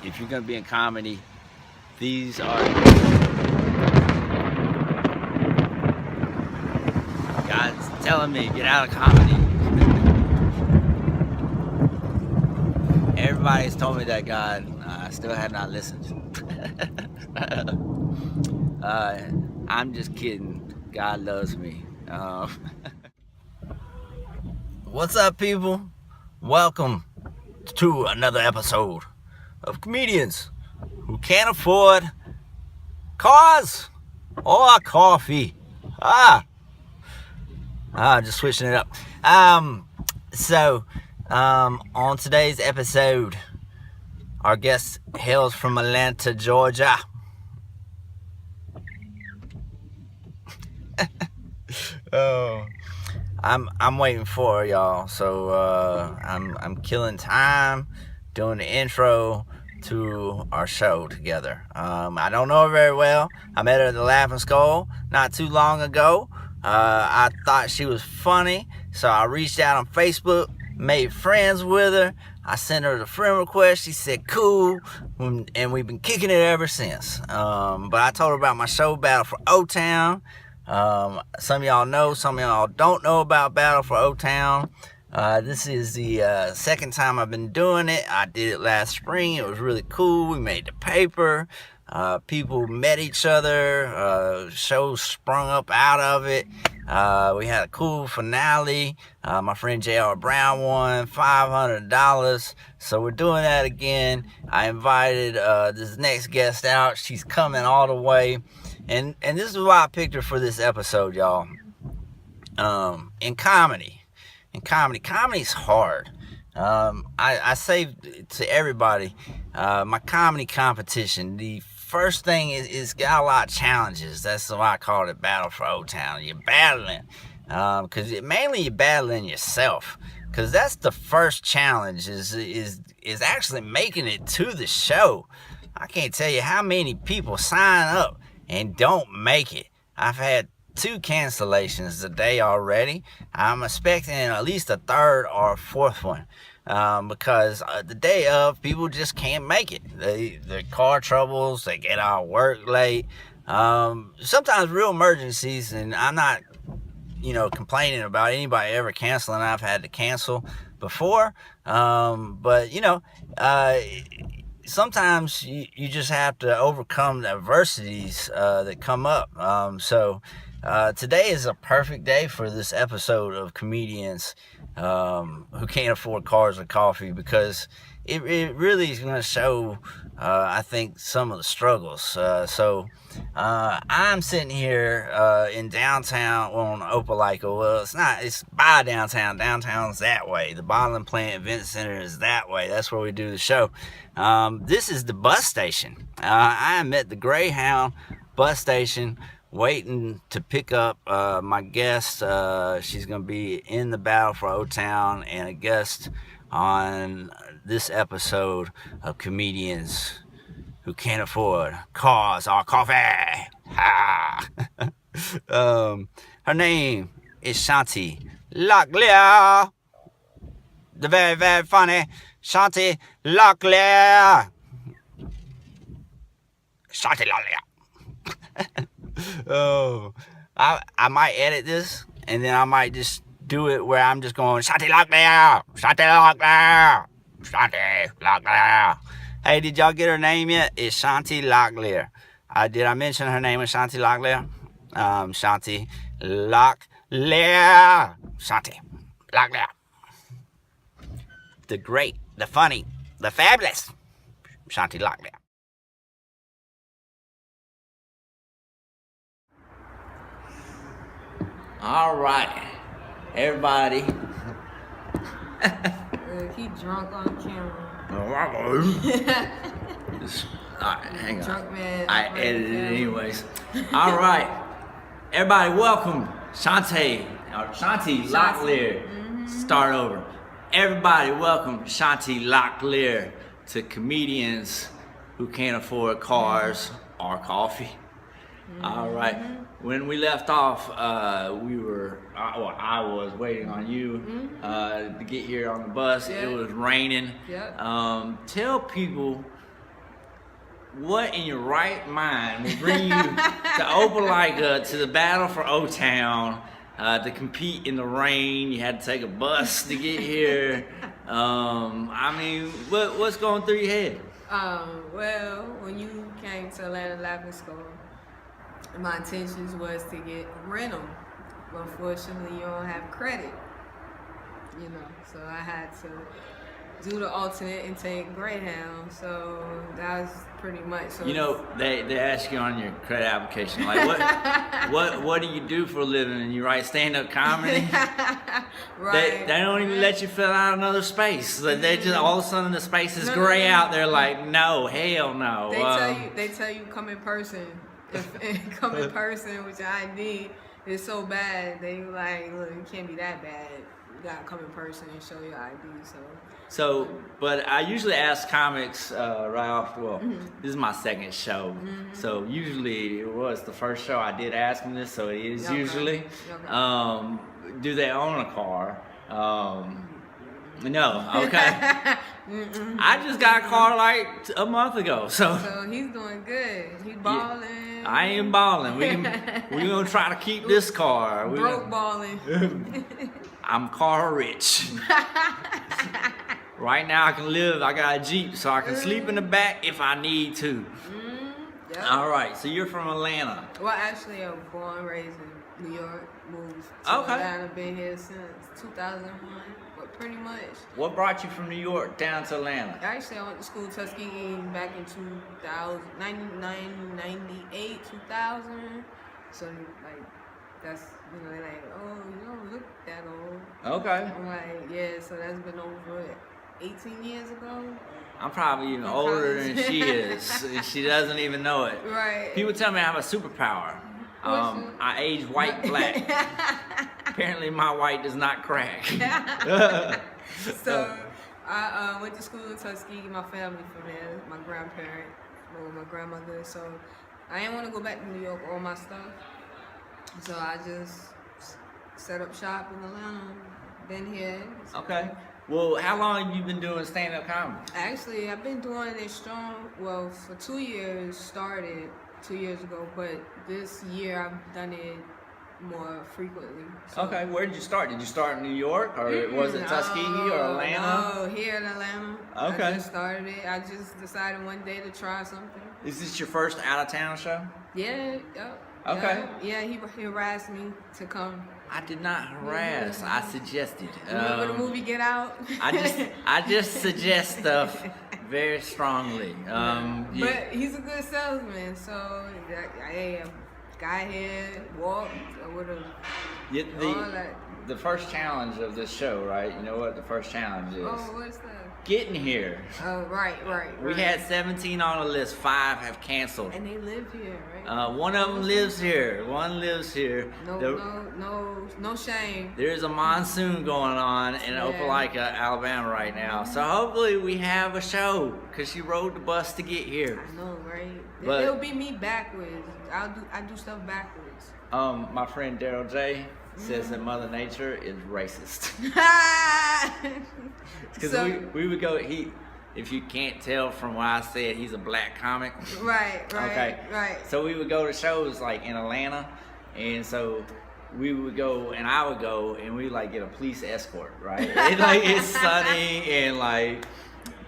if you're gonna be in comedy, these are God's telling me get out of comedy. Everybody's told me that, God. I still have not listened. I'm just kidding. God loves me. What's up, people? Welcome to another episode of Comedians Who Can't Afford Cars or Coffee. Just switching it up. On today's episode, our guest hails from Atlanta, Georgia. I'm waiting for y'all, so I'm killing time doing the intro to our show together. I don't know her very well. I met her at the Laughing Skull not too long ago. I thought she was funny, so I reached out on Facebook, made friends with her. I sent her the friend request. She said cool, and we've been kicking it ever since. But I told her about my show, Battle for O-Town. Some of y'all know, some of y'all don't know about Battle for O-Town. This is the second time I've been doing it. I did it last spring. It was really cool. We made the paper. People met each other. Shows sprung up out of it. We had a cool finale. My friend J.R. Brown won $500. So we're doing that again. I invited this next guest out. She's coming all the way. And this is why I picked her for this episode, y'all. In comedy's hard. I say to everybody, my comedy competition, the first thing is got a lot of challenges. That's why I call it Battle for O-Town. You're battling, because mainly you're battling yourself. Because that's the first challenge is actually making it to the show. I can't tell you how many people sign up and don't make it. I've had 2 cancellations today already. I'm expecting at least a third or a fourth one, because the day of, people just can't make it. The car troubles, they get out of work late, sometimes real emergencies, and I'm not complaining about anybody ever canceling. I've had to cancel before, but sometimes you just have to overcome the adversities that come up. Today is a perfect day for this episode of Comedians Who Can't Afford Cars or Coffee, because it really is going to show, I think, some of the struggles. I'm sitting here in downtown on Opelika. Well, it's by downtown. Downtown's that way. The bottling plant event center is that way. That's where we do the show. This is the bus station. I am at the Greyhound bus station waiting to pick up my guest. She's going to be in the Battle for O-Town and a guest on this episode of Comedians Who Can't Afford Cars or Coffee. Her name is Shaunty Locklear. The very, very funny Shaunty Locklear. Shaunty Locklear. I might edit this, and then I might just do it where I'm just going, Shaunty Locklear, Shaunty Locklear, Shaunty Locklear. Hey, did y'all get her name yet? It's Shaunty Locklear. Did I mention her name is Shaunty Locklear? Shaunty Locklear. Shaunty Locklear. The great, the funny, the fabulous Shaunty Locklear. All right, everybody. He drunk on camera. All right, hang on. Drunk man. I edited it anyways. All right, everybody, welcome Shaunty Locklear. Mm-hmm. Start over. Everybody, welcome Shaunty Locklear to Comedians Who Can't Afford Cars or Coffee. Mm-hmm. All right. When we left off, I was waiting on you to get here on the bus. Yeah. It was raining. Yep. Tell people what in your right mind will bring you to Opelika to the battle for O-Town to compete in the rain? You had to take a bus to get here. I mean, what's going through your head? Well, when you came to Atlanta Laughing School, my intentions was to get rental. Unfortunately, you don't have credit, so I had to do the alternate and take Greyhound. So that was pretty much. So they ask you on your credit application, like what do you do for a living? And you write stand-up comedy. Right. They don't even let you fill out another space. They just all of a sudden the space is gray out. They're like, no, hell no. They tell you come in person. If come in person with your ID, it's so bad. They like, look, it can't be that bad. You gotta come in person and show your ID. So, but I usually ask comics right off. Well, this is my second show, so usually it was the first show I did ask them this, so it is usually. Okay. Do they own a car? No. Okay. I just got a car like a month ago, so he's doing good. He's balling. Yeah, I ain't balling. We're gonna try to keep this car. Broke balling. I'm car rich. Right now I got a Jeep, so I can sleep in the back if I need to. Yep. All right, so you're from Atlanta. Well, actually, I'm born and raised in New York. Moved to Atlanta, been here since 2001, but pretty much. What brought you from New York down to Atlanta? Actually, I went to school in Tuskegee back in 98, 2000. So, like, that's, they're like, oh, you don't look that old. Okay. I'm like, yeah, so that's been over 18 years ago. I'm probably even older than she is. She doesn't even know it. Right. People tell me I have a superpower. I age white black. Apparently my white does not crack. So I went to school in Tuskegee, my family from there, my grandmother. So I didn't want to go back to New York with all my stuff. So I just set up shop in Atlanta. Been here. Okay. Well, how long have you been doing stand-up comedy? Actually, I've been doing it for 2 years, started 2 years ago, but this year I've done it more frequently. So. Okay, where did you start? Did you start in New York, or was it Tuskegee or Atlanta? No, here in Atlanta. Okay. I just started it. I just decided one day to try something. Is this your first out-of-town show? Yeah, yep. Okay. Yeah, he harassed me to come. I did not harass. I suggested. Remember the movie Get Out? I just suggest stuff very strongly. But he's a good salesman, so hey, guy here walked. I would have. The first challenge of this show, right? You know what the first challenge is? Oh, what's that? Getting here. Oh, right. We had 17 on the list. 5 have canceled. And they live here, right? One of them lives here. One lives here. No shame. There's a monsoon going on in Opelika, Alabama right now. So hopefully we have a show, because she rode the bus to get here. I know, right? But it'll be me backwards. I do stuff backwards. My friend Daryl J says that Mother Nature is racist. Because we would go, if you can't tell from what I said, he's a black comic. Right. So we would go to shows like in Atlanta, and so we would go, and I would go, and we like get a police escort, right? It's sunny, and like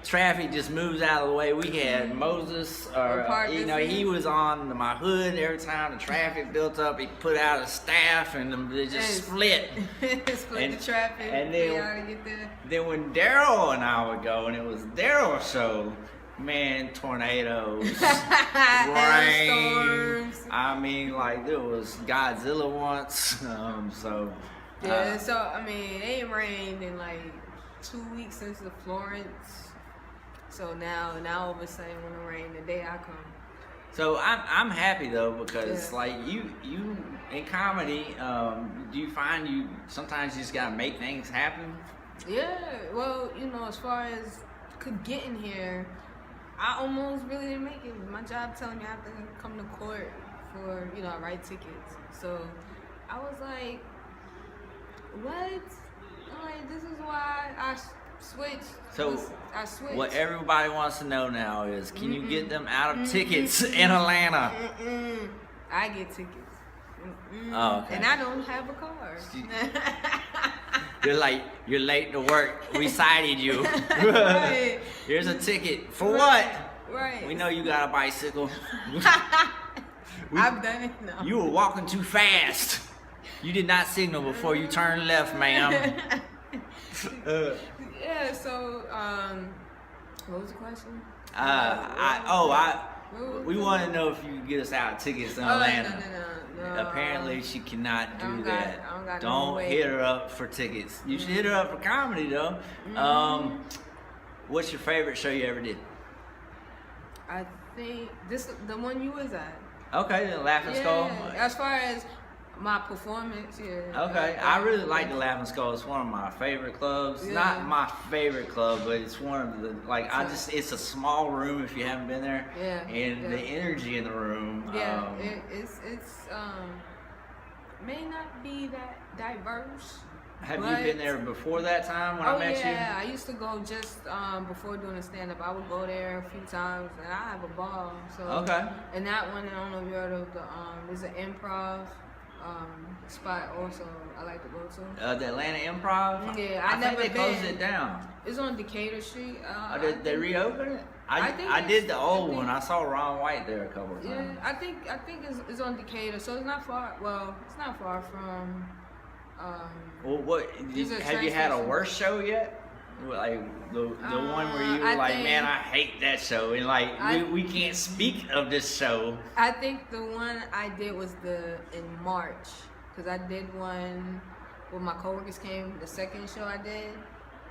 traffic just moves out of the way. We had Moses, he was on my hood every time the traffic built up. He put out a staff, and it just split. Split the traffic. And then when Daryl and I would go, and it was Daryl's show, man, tornadoes, rain. I mean, like there was Godzilla once. So I mean, it ain't rained in like 2 weeks since the Florence. So now all of a sudden when it rain, the day I come. So I'm happy though, because like you in comedy, do you find you sometimes you just gotta make things happen? Yeah, well, as far as getting here, I almost really didn't make it. My job telling me I have to come to court for, I write tickets. So I was like, what? I'm like, this is why I Switch. So I switched. what everybody wants to know now is, can you get them out of tickets in Atlanta? I get tickets. Oh, okay. And I don't have a car. You're late to work. We cited you. Right. Here's a ticket. For what? Right. We know you got a bicycle. I've done it. No. You were walking too fast. You did not signal before you turned left, ma'am. Yeah, so what was the question? We want to know if you can get us out tickets in Atlanta. No. Apparently, she cannot do that. I don't Don't hit her up for tickets. You should hit her up for comedy, though. What's your favorite show you ever did? I think the one you was at. Okay, the Laughing Skull. As far as my performance, yeah. Okay, I really like the Laughing Skull. It's one of my favorite clubs. Yeah. Not my favorite club, but it's one of the it's a small room if you haven't been there. Yeah. And the energy in the room. Yeah, it's may not be that diverse. Have you been there before that time when I met you? Yeah, I used to go just before doing the stand-up. I would go there a few times, and I have a ball. So Okay. And that one, I don't know if you heard of there's an improv spot also I like to go to. The Atlanta Improv? Yeah, I think they closed it down. It's on Decatur Street. Did they reopen it? I did the old one. I saw Ron White there a couple of times. Yeah, I think it's on Decatur, so it's not far. Well, it's not far from. Well, have you had a worse show yet? Like the one where you were man, I hate that show, and we can't speak of this show. I think the one I did was in March, because I did one when my coworkers came. The second show I did,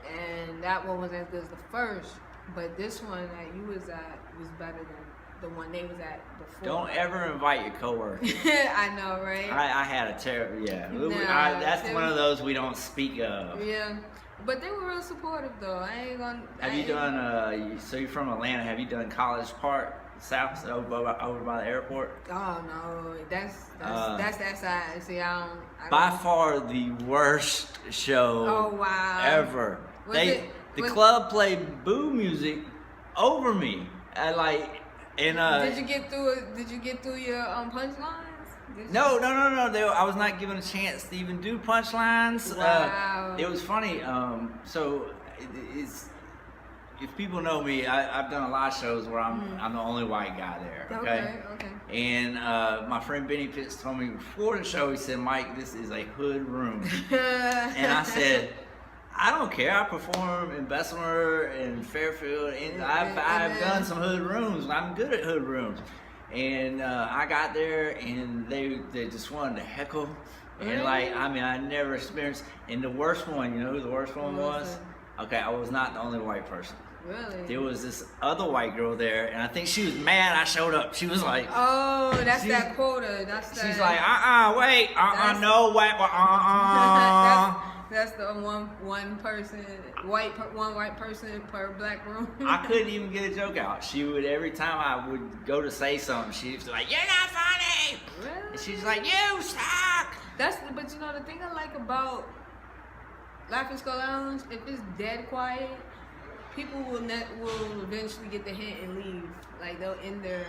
and that one was as good as the first. But this one that you was at was better than the one they was at before. Don't ever invite your coworkers. I know, right? I had a terrible, that's one of those we don't speak of. Yeah, but they were real supportive though. I ain't gonna. Have you done? So you're from Atlanta. Have you done College Park South over by the airport? Oh no, that's that side. See, I don't. By far the worst show. Oh wow. Ever. The club played boo music over me. Did you get through your punchlines? No. I was not given a chance to even do punchlines. Wow. It was funny. So if people know me, I've done a lot of shows where I'm the only white guy there. Okay. And my friend Benny Pitts told me before the show, he said, "Mike, this is a hood room." And I said, I don't care. I perform in Bessemer and Fairfield, and I've done some hood rooms. I'm good at hood rooms. And I got there, and they just wanted to heckle, and I never experienced. And the worst one, you know who the worst one was? Okay, I was not the only white person. Really? There was this other white girl there, and I think she was mad I showed up. She was like, "Oh, that's that quota. She's like, wait, no, wait, That's the one person, one white person per black room. I couldn't even get a joke out. She would, every time I would go to say something, she was like, "You're not funny." Really? And she's like, "You suck." But you know the thing I like about Laughing Skull Lounge, if it's dead quiet, people will eventually get the hint and leave. Like they'll end their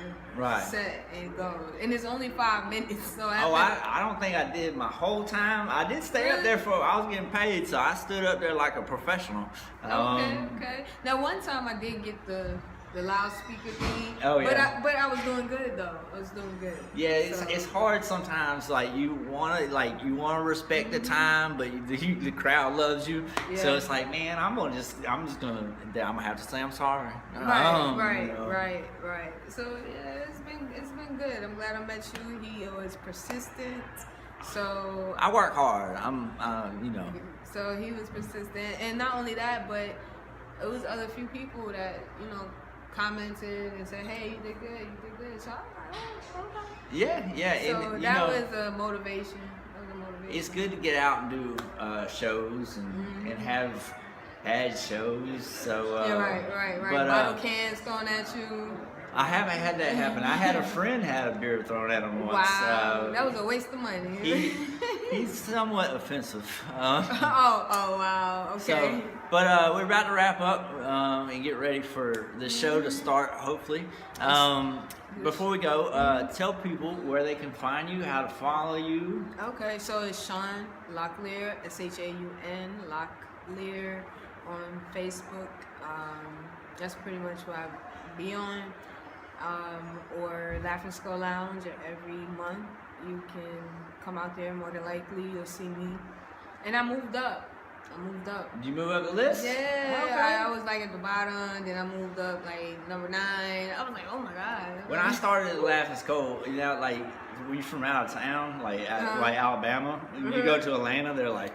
set and go. And it's only 5 minutes, so I don't think I did my whole time. I did stay up there I was getting paid, so I stood up there like a professional. Okay. Now one time I did get the loudspeaker thingy. Oh yeah. But I was doing good though. I was doing good. Yeah, it's hard sometimes. Like you wanna respect the time, but the crowd loves you. Yeah. So it's like, man, I'm gonna have to say I'm sorry. Right. So yeah, it's been good. I'm glad I met you. He was persistent. So I work hard. So he was persistent, and not only that, but it was other few people that commented and said, "Hey, you did good." So I was like, "Oh, okay." Yeah. So and, that was a motivation. It's good to get out and do shows and have had shows. So right. But, bottle cans thrown at you. I haven't had that happen. I had a friend had a beer thrown at him once. Wow, that was a waste of money. He's somewhat offensive. Oh, wow. Okay. So, but we're about to wrap up and get ready for the show to start, hopefully. Before we go, tell people where they can find you, how to follow you. Okay, so it's Shaun Locklear, SHAUN Locklear on Facebook. That's pretty much what I be on. Or Laughing Skull Lounge every month. You can come out there, more than likely you'll see me. And I moved up. Did you move up the list? Yeah, Okay. I was like at the bottom, then I moved up like number 9. I was like, oh my god. When I started at Laughing Skull, you know, like when you're from out of town, like like Alabama, when you go to Atlanta, they're like,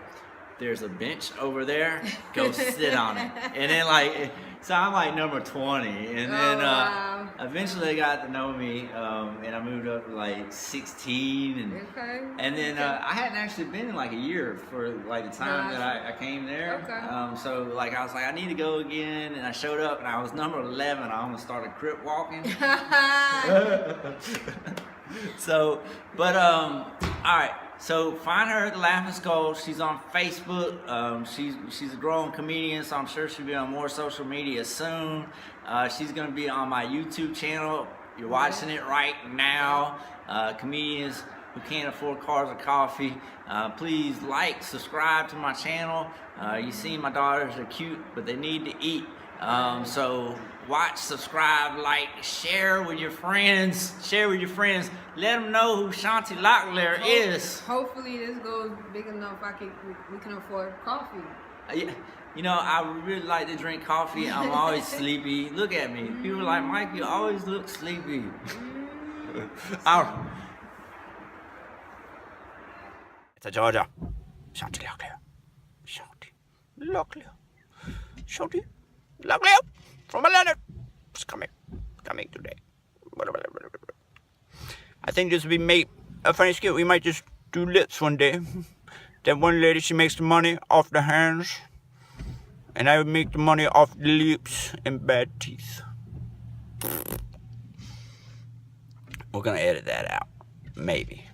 there's a bench over there, go sit on it. And then like, so I'm like number 20, and then wow. eventually they got to know me, and I moved up to like 16, and then I hadn't actually been in like a year for like the time that I came there. Okay. So like I was like, I need to go again, and I showed up, and I was number 11. I almost started crip walking. So, but all right. So find her at the Laughing Skull. She's on Facebook. She's a growing comedian, so I'm sure she'll be on more social media soon. She's gonna be on my YouTube channel. You're watching it right now. Comedians who can't afford cars or coffee. Please like, subscribe to my channel. You see my daughters are cute, but they need to eat. So watch, subscribe, like, share with your friends. Let them know who Shaunty Locklear is. Hopefully this goes big enough. We can afford coffee. You know, I really like to drink coffee. I'm always sleepy. Look at me. People are like, Mike, you always look sleepy. It's a Georgia. Shaunty Locklear. Shaunty Locklear. Shaunty Locklear from Atlanta. It's coming today. I think this would be made a funny skit. We might just do lips one day. That one lady, she makes the money off the hands, and I would make the money off the lips and bad teeth. We're gonna edit that out, maybe.